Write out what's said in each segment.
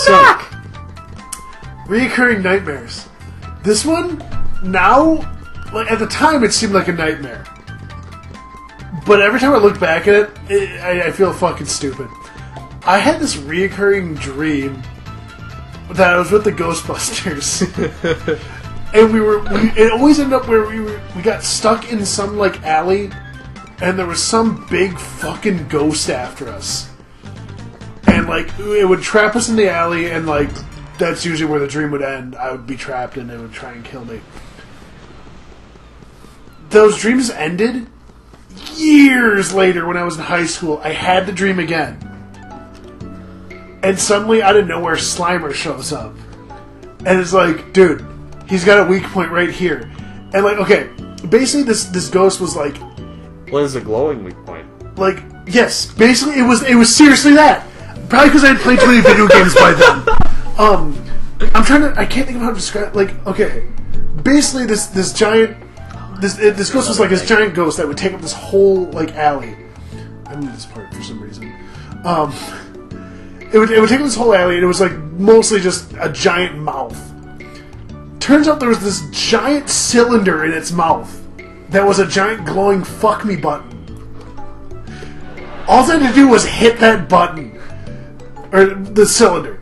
back! Reoccurring nightmares. This one, now, like at the time it seemed like a nightmare. But every time I look back at it, I feel fucking stupid. I had this reoccurring dream that I was with the Ghostbusters. And it always ended up where we got stuck in some, like, alley, and there was some big fucking ghost after us. And, like, it would trap us in the alley, and, like, that's usually where the dream would end. I would be trapped, and it would try and kill me. Those dreams ended years later when I was in high school. I had the dream again. And suddenly, out of nowhere, Slimer shows up. And it's like, dude, he's got a weak point right here. And, like, okay, basically this ghost was like... What is a glowing weak point? Like, yes, basically it was seriously that. Probably because I had played too many video games by then. I can't think of how to describe, like, okay, basically this giant, this ghost was like this giant ghost that would take up this whole, like, alley. I moved this part for some reason. It would take up this whole alley, and it was, like, mostly just a giant mouth. Turns out there was this giant cylinder in its mouth that was a giant glowing fuck me button. All I had to do was hit that button. Or the cylinder.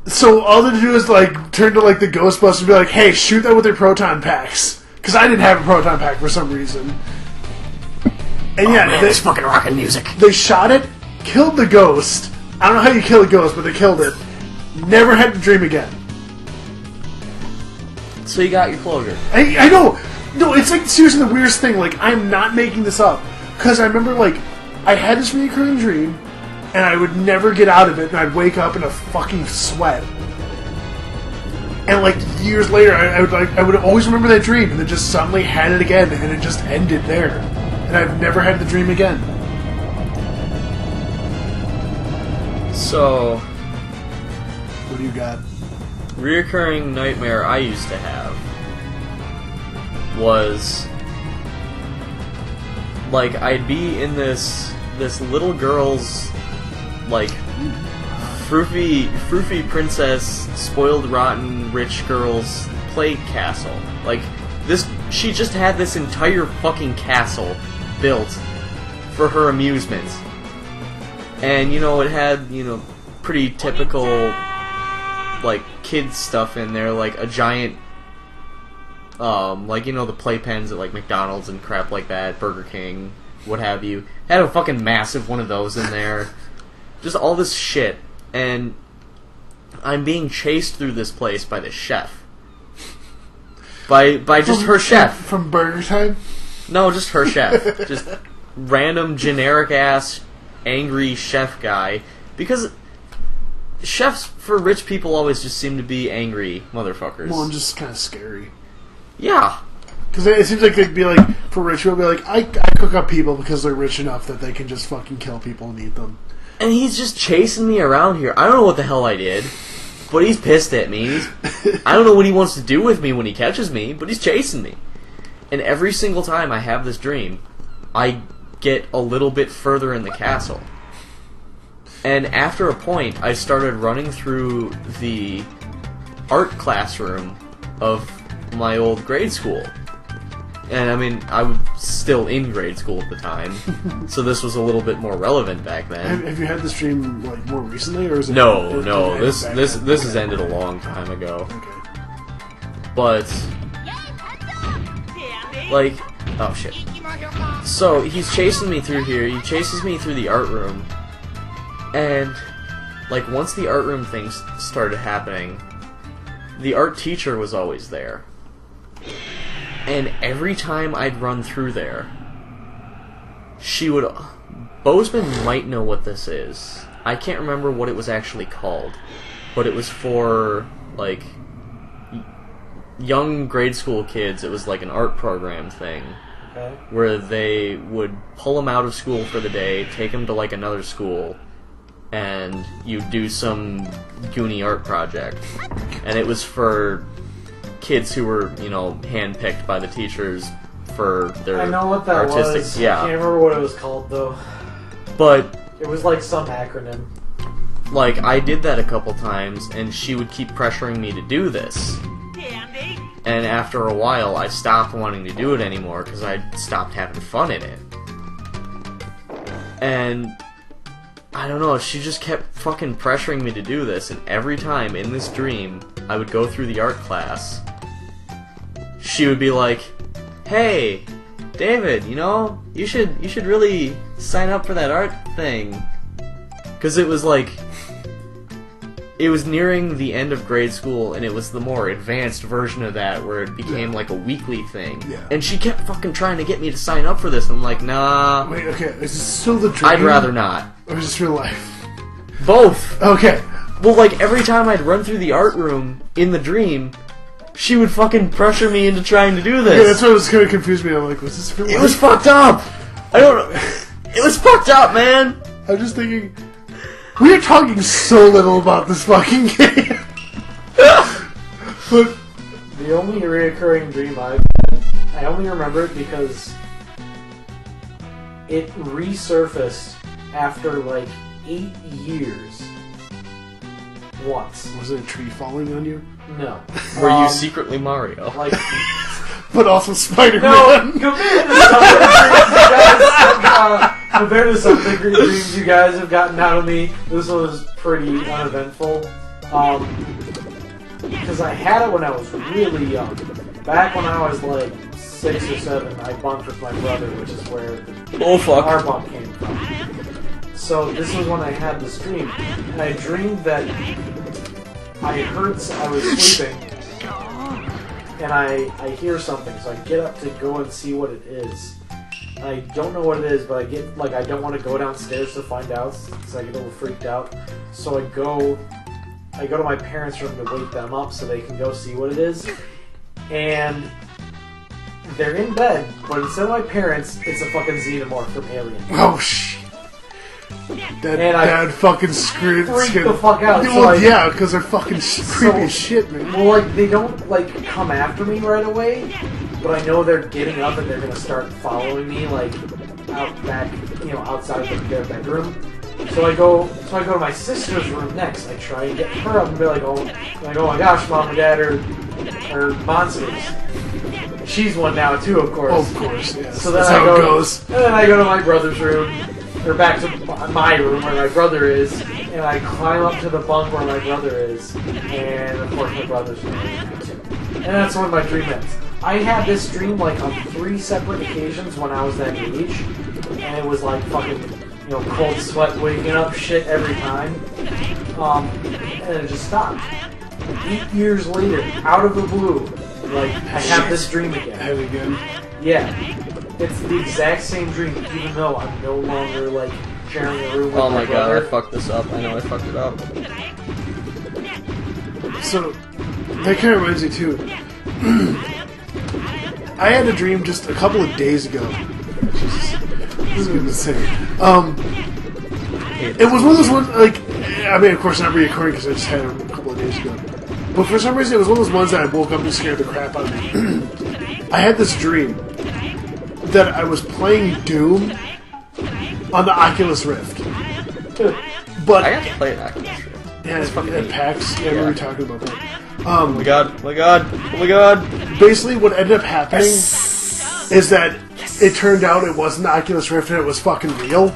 So all they had to do is, like, turn to, like, the Ghostbusters and be like, hey, shoot that with your proton packs. Because I didn't have a proton pack for some reason. And yeah, man, this fucking rockin' music. They shot it, killed the ghost. I don't know how you kill a ghost, but they killed it. Never had to dream again. So you got your closure. I know! No, it's, like, seriously the weirdest thing. Like, I'm not making this up. Because I remember, like, I had this recurring dream, and I would never get out of it, and I'd wake up in a fucking sweat. And, like, years later, I would always remember that dream, and then just suddenly had it again, and it just ended there. And I've never had the dream again. So... What do you got? Reoccurring nightmare I used to have was... like, I'd be in this little girl's, like, froofy princess, spoiled rotten rich girl's play castle. Like, she just had this entire fucking castle built for her amusement. And, you know, it had, you know, pretty typical, like, kids stuff in there, like a giant, like, you know, the playpens at, like, McDonald's and crap like that, Burger King, what have you. Had a fucking massive one of those in there. Just all this shit. And I'm being chased through this place by the chef. By just her chef. From Burger Time? No, just her chef. Just random, generic-ass, angry chef guy. Because chefs for rich people always just seem to be angry motherfuckers. Well, I'm just kind of scary. Yeah. Because it seems like they'd be like, for rich people, be like, I cook up people because they're rich enough that they can just fucking kill people and eat them. And he's just chasing me around here. I don't know what the hell I did, but he's pissed at me. I don't know what he wants to do with me when he catches me, but he's chasing me. And every single time I have this dream, I get a little bit further in the castle. And after a point, I started running through the art classroom of my old grade school. And, I mean, I was still in grade school at the time, so this was a little bit more relevant back then. Have you had this dream, like, more recently, or is it... No. This has ended a long time ago. Okay. But, like... Oh, shit. So, he's chasing me through here. He chases me through the art room. And, like, once the art room things started happening, the art teacher was always there. And every time I'd run through there, she would... Bozeman might know what this is. I can't remember what it was actually called. But it was for, like, young grade school kids. It was like an art program thing. Okay. Where they would pull them out of school for the day, take them to, like, another school, and you do some Goonie art project. And it was for kids who were, you know, handpicked by the teachers for their I know what that artistic... was. Yeah. I can't remember what it was called, though. But... It was like some acronym. like, I did that a couple times, and she would keep pressuring me to do this. And after a while, I stopped wanting to do it anymore, because I stopped having fun in it. And I don't know, she just kept fucking pressuring me to do this, and every time in this dream, I would go through the art class, she would be like, "Hey, David, you know, you should really sign up for that art thing." Because it was like, it was nearing the end of grade school, and it was the more advanced version of that, where it became like a weekly thing. Yeah. And she kept fucking trying to get me to sign up for this, and I'm like, nah. Wait, okay, is this still the dream? I'd rather not. Or is this real life? Both! Okay. Well, like, every time I'd run through the art room in the dream, she would fucking pressure me into trying to do this. Yeah, that's what was kind of confused me. I'm like, was this real life? It was fucked up! I don't know. It was fucked up, man! I'm just thinking, we are talking so little about this fucking game. But the only reoccurring dream I've had, I only remember it because it resurfaced after like 8 years. Once. was it a tree falling on you? No. Were you secretly Mario? Like, But also Spider-Man. no, compared to some of the dreams you guys have gotten out of me, this was pretty uneventful. Because I had it when I was really young. Back when I was like 6 or 7, I bunked with my brother, which is where our bunk came from. So this was when I had this dream, and I dreamed that I was sleeping, and I hear something, so I get up to go and see what it is. I don't know what it is, but I don't want to go downstairs to find out, because I get a little freaked out. So I go to my parents' room to wake them up so they can go see what it is. And they're in bed, but instead of my parents, it's a fucking xenomorph from Alien. Oh, shit. That fucking screwed. Freaked the fuck out. Well, yeah, because they're fucking creepy as shit, man. Well, like, they don't, like, come after me right away, but I know they're getting up and they're gonna start following me, like, out back, outside of their bedroom. So I go to my sister's room next. I try and get her up and be like, oh my gosh, Mom and Dad are monsters. She's one now too, of course. Oh, of course, yes. So then That's how it goes. And then I go to my brother's room, or back to my room where my brother is, and I climb up to the bunk where my brother is, and of course my brother's room too. And that's when my dream ends. I had this dream like on 3 separate occasions when I was that age, and it was like fucking, cold sweat waking up shit every time. And it just stopped. 8 years later, out of the blue, like, I have this dream again. Have it again? Yeah. It's the exact same dream, even though I'm no longer, like, sharing a room with Oh my my brother. god, I fucked this up. I know I fucked it up. So, that kind of reminds me, too. I had a dream just a couple of days ago. Jesus. This is insane. It was one of those ones, like, I mean, of course, not reoccurring because I just had it a couple of days ago. But for some reason, it was one of those ones that I woke up and scared the crap out of me. I had this dream that I was playing Doom on the Oculus Rift. But I got to play it Oculus Rift. yeah, at PAX, yeah, we were talking about that. Oh my god, oh my god, oh my god. Basically, what ended up happening is that it turned out it wasn't the Oculus Rift and it was fucking real.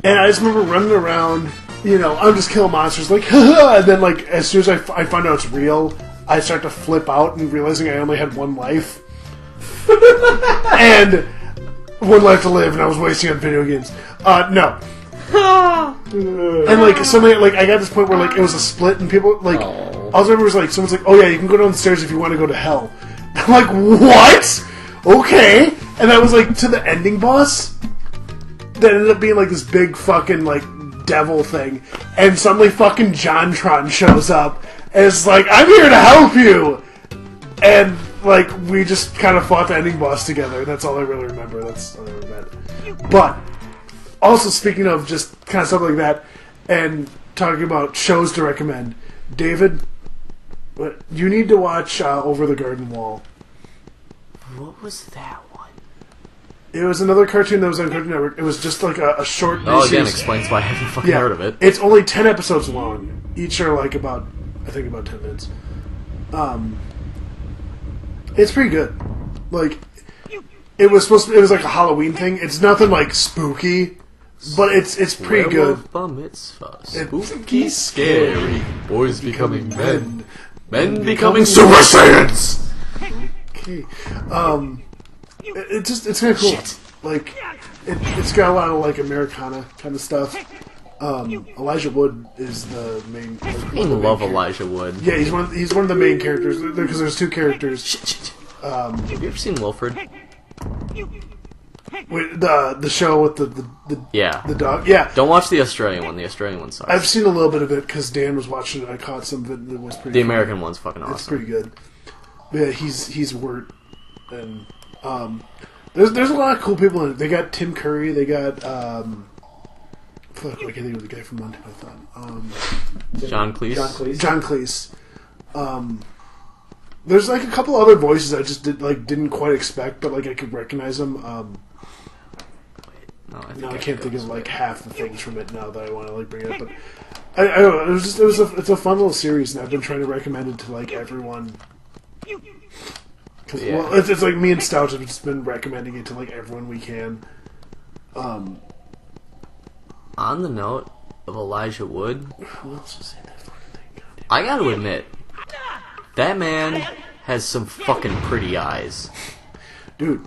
And I just remember running around, I'm just killing monsters, like, haha, and then, like, as soon as I find out it's real, I start to flip out and realizing I only had 1 life. And 1 life to live, and I was wasting on video games. No. And, like, somebody, like, I got this point where, like, it was a split, and people, like, all I remember was, like, someone's like, oh yeah, you can go downstairs if you want to go to hell. I'm like, what? Okay. And that was, like, to the ending boss. That ended up being, like, this big fucking, like, devil thing. And suddenly fucking JonTron shows up. And it's like, I'm here to help you! And, like, we just kind of fought the ending boss together. That's all I really remember. That's all I remember. But, also speaking of just kind of stuff like that, and talking about shows to recommend, David, you need to watch Over the Garden Wall. What was that one? It was another cartoon that was on Cartoon Network. It was just like a short. Oh, again, series. explains why I haven't fucking heard of it. It's only 10 episodes long. Each are like about 10 minutes. It's pretty good. Like, it was like a Halloween thing. It's nothing like spooky, but it's pretty good. Werewolf bar mitzvah. It's Spooky, scary. Boys becoming men. Men becoming Super Saiyans. Okay. It's kind of cool. Shit. Like, it's got a lot of like Americana kind of stuff. Elijah Wood is the main. I love Elijah Wood. Yeah, he's one of the main characters because there's two characters. Have you ever seen Wilfred? Wait, the show with the dog. Yeah, Don't watch the Australian one. The Australian one sucks. I've seen a little bit of it because Dan was watching it. I caught some of it. And it was pretty. The funny. American one's fucking awesome. It's pretty good. Yeah, he's Wirt, and there's a lot of cool people in it. They got Tim Curry. They got fuck, I can't think of the guy from Montana. I thought John Cleese. John Cleese. There's like a couple other voices I just didn't quite expect, but like I could recognize them. I can't think of like half the things from it now that I want to like bring it up. But I don't know. It's a fun little series, and I've been trying to recommend it to like everyone. Cause, well, it's like me and Stout have just been recommending it to like everyone we can. On the note of Elijah Wood, Who else was in that fucking thing? Goddamn. I gotta admit, that man has some fucking pretty eyes. Dude,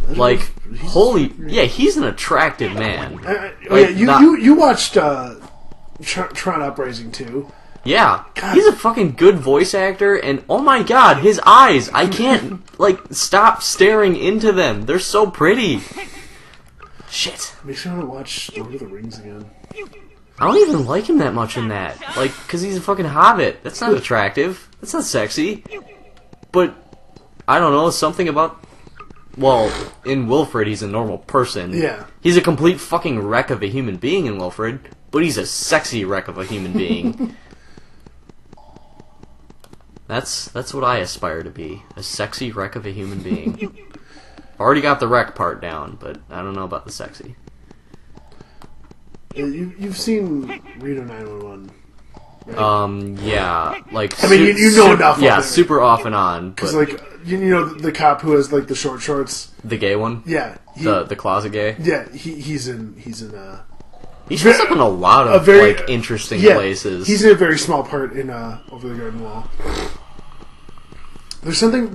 Like, he's an attractive man. You watched Tron Uprising too. Yeah, God. he's a fucking good voice actor, and oh my god, his eyes, I can't, like, stop staring into them. They're so pretty. Shit. Makes me want to watch Lord of the Rings again. I don't even like him that much in that. Like, because he's a fucking hobbit. That's not attractive. That's not sexy. But, I don't know, something about... Well, in Wilfred, he's a normal person. Yeah. He's a complete fucking wreck of a human being in Wilfred, but he's a sexy wreck of a human being. That's what I aspire to be. A sexy wreck of a human being. Already got the wreck part down, but I don't know about the sexy. Yeah, you've seen Reno 911, right? Yeah, like... I mean, you know enough of Yeah, it. super off and on, Because, but... like, you know the cop who has, like, the short shorts? The gay one? Yeah. The closet gay? Yeah, he's in He shows up in a lot of, like, interesting places. He's in a very small part in Over the Garden Wall. There's something...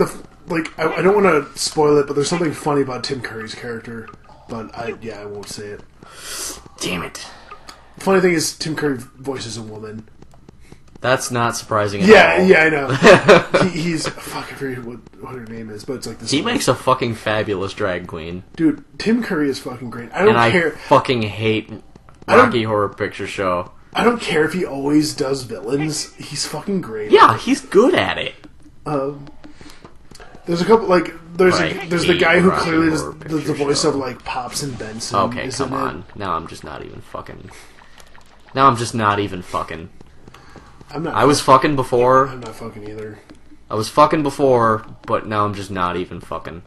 I don't want to spoil it, but there's something funny about Tim Curry's character. But, I won't say it. Damn it. The funny thing is, Tim Curry voices a woman. That's not surprising at all. Yeah, I know. He's... Fuck, I forget what her name is, but it's like this... He makes a fucking fabulous drag queen. Dude, Tim Curry is fucking great. I don't care... I fucking hate Rocky Horror Picture Show. I don't care if he always does villains. He's fucking great. Yeah, he's good at it. There's a couple, like... There's the guy who Rocky clearly does Horror the Picture voice Show. of, like, Pops and Benson. Okay, come on. Now I'm just not even fucking... I'm not... I was fucking before. I'm not fucking either. I was fucking before, but now I'm just not even fucking.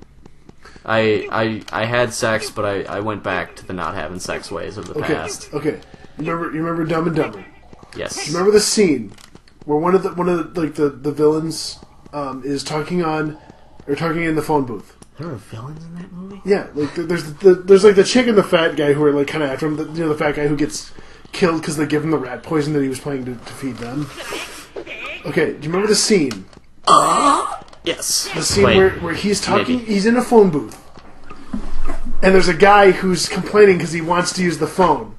I had sex, but I went back to the not having sex ways of the past. Okay. You remember Dumb and Dumber? Yes. You remember the scene where one of the villains is talking in the phone booth? There were villains in that movie? Yeah, like there's like the chick and the fat guy who are like kind of after him. The fat guy who gets killed because they give him the rat poison that he was planning to feed them. Okay, do you remember the scene? Yes. The scene where he's talking, maybe. He's in a phone booth. And there's a guy who's complaining because he wants to use the phone.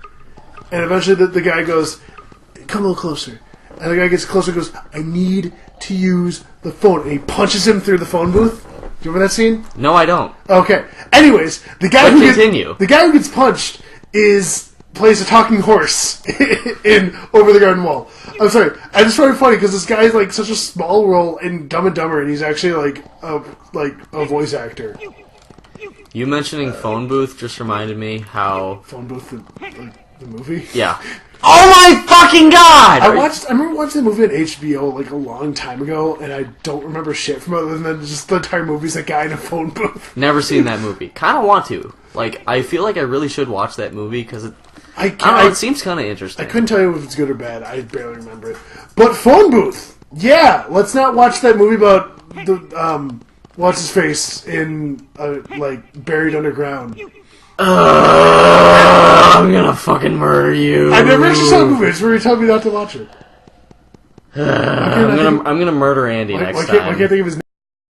And eventually the guy goes, come a little closer. And the guy gets closer and goes, I need to use the phone. And he punches him through the phone booth. Do you remember that scene? No, I don't. Okay. Anyways, the guy who gets punched plays a talking horse in Over the Garden Wall. I'm sorry. I just find it funny because this guy is like such a small role in Dumb and Dumber, and he's actually like a voice actor. You mentioning phone booth just reminded me how Phone booth, The movie? Yeah. Oh my fucking god! I remember watching the movie on HBO like a long time ago, and I don't remember shit from it other than just the entire movie's a guy in a phone booth. Never seen that movie. Kind of want to. Like, I feel like I really should watch that movie because I don't know, it seems kind of interesting. I couldn't tell you if it's good or bad. I barely remember it. But phone booth, yeah. Let's not watch that movie about the what's his face in like buried underground. I'm gonna fucking murder you. I never actually saw the movie. It's where you told me not to watch it. I'm gonna murder Andy next time. I can't think of his name.